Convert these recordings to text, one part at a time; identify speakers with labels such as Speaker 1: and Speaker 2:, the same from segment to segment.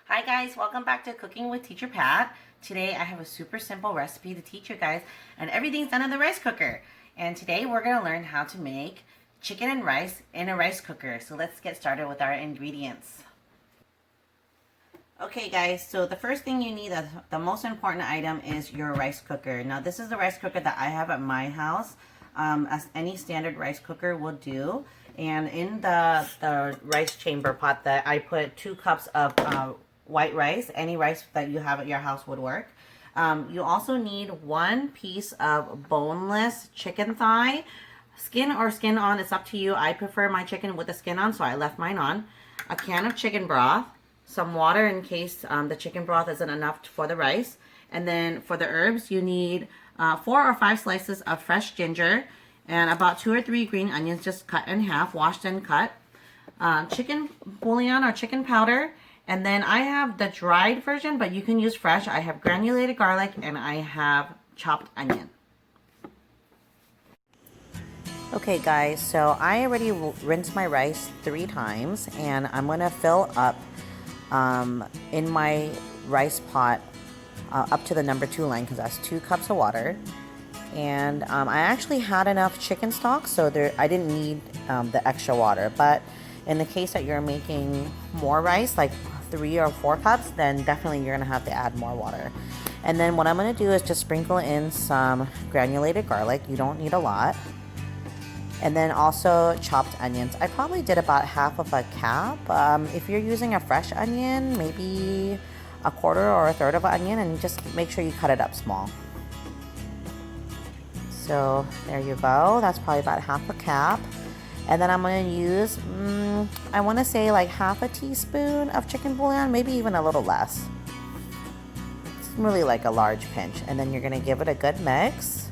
Speaker 1: Hi guys, welcome back to Cooking with Teacher Pat. Today I have a super simple recipe to teach you guys, and everything's done in the rice cooker. And today we're going to learn how to make chicken and rice in a rice cooker. So let's get started with our ingredients. Okay guys, so the first thing you need, the most important item, is your rice cooker. Now this is the rice cooker that I have at my house, as any standard rice cooker will do. And in the rice chamber pot that I put 2 cups of white rice. Any rice that you have at your house would work. You also need 1 piece of boneless chicken thigh. Skin or skin on, it's up to you. I prefer my chicken with the skin on, so I left mine on. A can of chicken broth. Some water in case the chicken broth isn't enough for the rice. And then for the herbs, you need 4 or 5 slices of fresh ginger and about 2 or 3 green onions just cut in half, washed and cut. Chicken bouillon or chicken powder. And then I have the dried version, but you can use fresh. I have granulated garlic and I have chopped onion. Okay guys, so I already rinsed my rice 3 times and I'm going to fill up in my rice pot up to the number 2 line because that's 2 cups of water. And I actually had enough chicken stock, so I didn't need the extra water. But in the case that you're making more rice, like 3 or 4 cups, then definitely you're gonna have to add more water. And then what I'm gonna do is just sprinkle in some granulated garlic. You don't need a lot. And then also chopped onions. I probably did about half of a cap. If you're using a fresh onion, maybe a quarter or a third of an onion, and just make sure you cut it up small. So there you go. That's probably about half a cap. And then I'm going to use, I want to say like half a teaspoon of chicken bouillon, maybe even a little less. It's really like a large pinch. And then you're going to give it a good mix.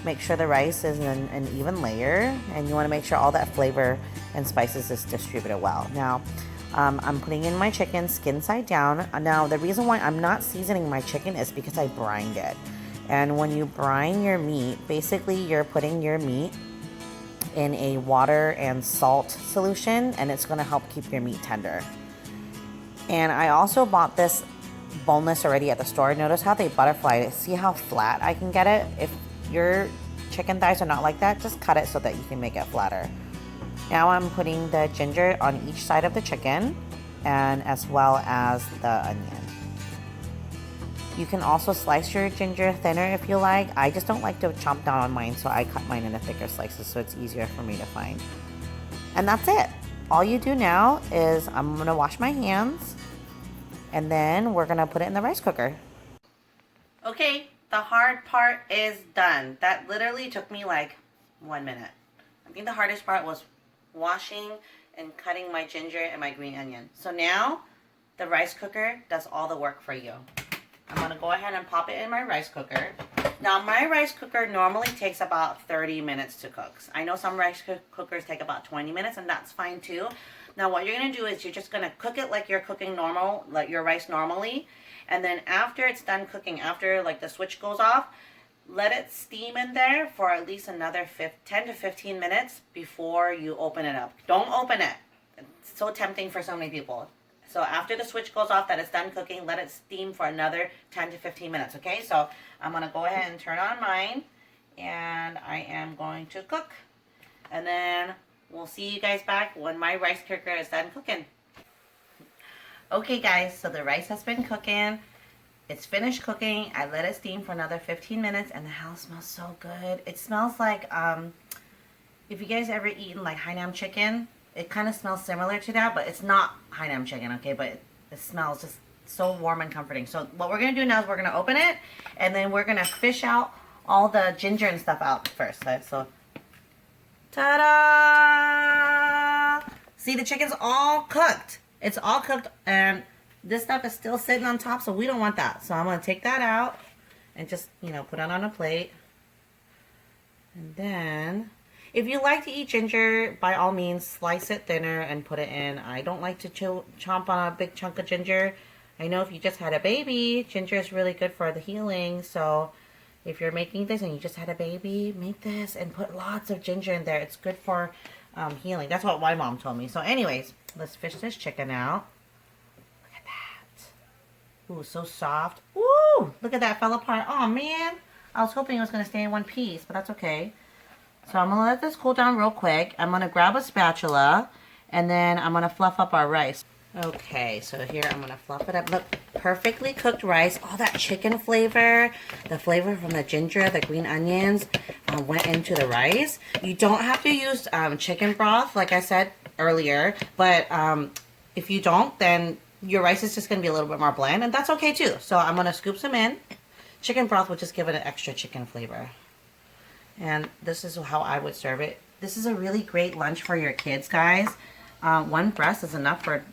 Speaker 1: Make sure the rice is in an even layer, and you want to make sure all that flavor and spices is distributed well. Now, I'm putting in my chicken skin side down. Now, the reason why I'm not seasoning my chicken is because I brined it. And when you brine your meat, basically you're putting your meat in a water and salt solution, and it's going to help keep your meat tender. And I also bought this boneless already at the store. Notice how they butterfly it. See how flat I can get it? If your chicken thighs are not like that, just cut it so that you can make it flatter. Now I'm putting the ginger on each side of the chicken, and as well as the onion. You can also slice your ginger thinner if you like. I just don't like to chomp down on mine, so I cut mine into thicker slices so it's easier for me to find. And that's it. All you do now is I'm going to wash my hands, and then we're going to put it in the rice cooker. Okay, the hard part is done. That literally took me like 1 minute. I think the hardest part was washing and cutting my ginger and my green onion. So now the rice cooker does all the work for you. I'm going to go ahead and pop it in my rice cooker. Now, my rice cooker normally takes about 30 minutes to cook. I know some rice cookers take about 20 minutes, and that's fine too. Now, what you're going to do is you're just going to cook it like you're cooking normal, like your rice normally. And then after it's done cooking, after like the switch goes off, let it steam in there for at least another 10 to 15 minutes before you open it up. Don't open it. It's so tempting for so many people. So after the switch goes off that it's done cooking, let it steam for another 10 to 15 minutes, okay? So I'm going to go ahead and turn on mine, and I am going to cook. And then we'll see you guys back when my rice cooker is done cooking. Okay guys, so the rice has been cooking. It's finished cooking. I let it steam for another 15 minutes, and the house smells so good. It smells like, if you guys ever eaten like Hainam chicken, it kind of smells similar to that, but it's not Hainam chicken, okay? But it smells just so warm and comforting. So what we're going to do now is we're going to open it, and then we're going to fish out all the ginger and stuff out first. Right? So, ta-da! See, the chicken's all cooked. It's all cooked, and this stuff is still sitting on top, so we don't want that. So I'm going to take that out and just, put it on a plate. And then, if you like to eat ginger, by all means, slice it thinner and put it in. I don't like to chomp on a big chunk of ginger. I know if you just had a baby, ginger is really good for the healing. So if you're making this and you just had a baby, make this and put lots of ginger in there. It's good for healing. That's what my mom told me. So anyways, let's fish this chicken out. Look at that. Ooh, so soft. Ooh, look at that, fell apart. Oh man, I was hoping it was gonna stay in one piece, but that's okay. So I'm gonna let this cool down real quick. I'm gonna grab a spatula, and then I'm gonna fluff up our rice. Okay, so here I'm gonna fluff it up. Look, perfectly cooked rice. All that chicken flavor, the flavor from the ginger, the green onions went into the rice. You don't have to use chicken broth, like I said earlier, but if you don't, then your rice is just gonna be a little bit more bland, and that's okay too. So I'm gonna scoop some in. Chicken broth will just give it an extra chicken flavor. And this is how I would serve it. This is a really great lunch for your kids, guys. One breast is enough for,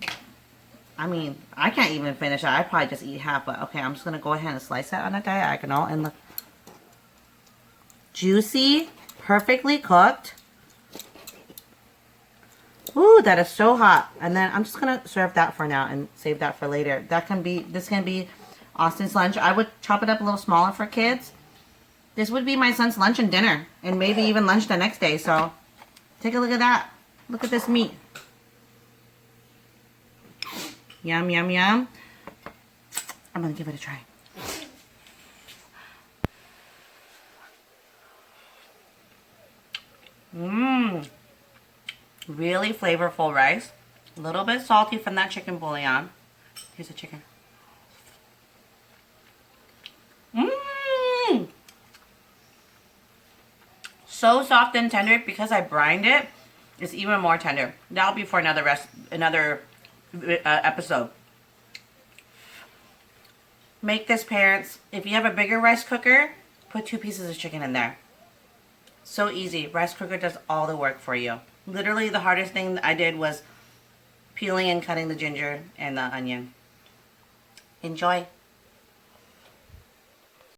Speaker 1: I mean, I can't even finish it. I'd probably just eat half, but okay, I'm just going to go ahead and slice that on a diagonal. And look, juicy, perfectly cooked. Ooh, that is so hot. And then I'm just going to serve that for now and save that for later. This can be Austin's lunch. I would chop it up a little smaller for kids. This would be my son's lunch and dinner, and maybe even lunch the next day. So take a look at that. Look at this meat. Yum, yum, yum. I'm going to give it a try. Mmm. Really flavorful rice. A little bit salty from that chicken bouillon. Here's the chicken. Mmm. So soft and tender. Because I brined it, it's even more tender. That'll be for another episode. Make this, parents. If you have a bigger rice cooker, put 2 pieces of chicken in there. So easy. Rice cooker does all the work for you. Literally the hardest thing I did was peeling and cutting the ginger and the onion. Enjoy.